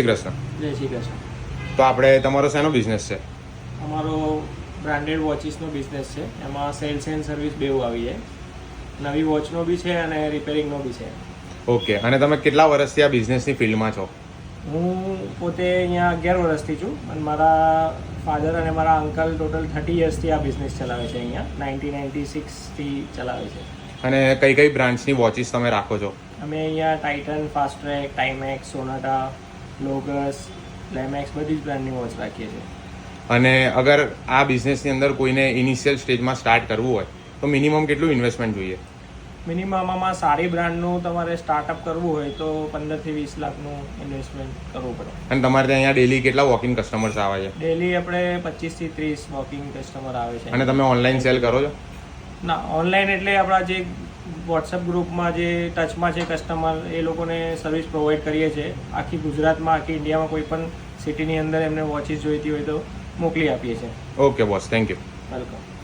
કૃષ્ણ. જય શ્રી કૃષ્ણ. તો આપણે તમારો શેનો બિઝનેસ છે? અમારો બ્રાન્ડેડ વોચીસનો બિઝનેસ છે. એમાં સેલ્સ એન્ડ સર્વિસ બેઉ આવી જાય. નવી વોચનો બી છે અને રિપેરિંગનો બી છે. ઓકે. અને તમે કેટલા વર્ષથી આ બિઝનેસની ફિલ્ડમાં છો? હું પોતે અહીંયા 11 વર્ષથી છું અને મારા ફાધર અને મારા અંકલ ટોટલ 30 યર્સથી આ બિઝનેસ ચલાવે છે. અહીંયા 1996થી ચલાવે છે. અને કઈ કઈ બ્રાન્ડ્સની વોચીસ તમે રાખો છો? અમે અહીંયા Titan, Fastrack, Timex, Sonata, લોગસ, લેમેક્સ બધી જ બ્રાન્ડની વોચ રાખીએ છીએ. અને અગર આ બિઝનેસની અંદર કોઈને ઇનિશિયલ સ્ટેજમાં સ્ટાર્ટ કરવું હોય તો મિનિમમ કેટલું ઇન્વેસ્ટમેન્ટ જોઈએ? મિનિમમ આમાં સારી બ્રાન્ડનું તમારે સ્ટાર્ટઅપ કરવું હોય તો 15 થી 20 લાખનું ઇન્વેસ્ટમેન્ટ કરવું પડે. અને તમારે ત્યાં અહીંયા ડેલી કેટલા વોકિંગ કસ્ટમર્સ આવે છે? ડેલી આપણે 25 થી 30 વોકિંગ કસ્ટમર આવે છે. અને તમે ઓનલાઈન સેલ કરો છો? ના, ઓનલાઈન એટલે આપણા જે વોટ્સઅપ ગ્રુપમાં જે ટચમાં છે કસ્ટમર એ લોકોને સર્વિસ પ્રોવાઈડ કરીએ છીએ. આખી ગુજરાતમાં, આખી ઇન્ડિયામાં કોઈ પણ સિટીની અંદર એમને વોચીસ જોઈતી હોય તો મોકલી આપીએ છીએ. Okay boss, thank you. Welcome.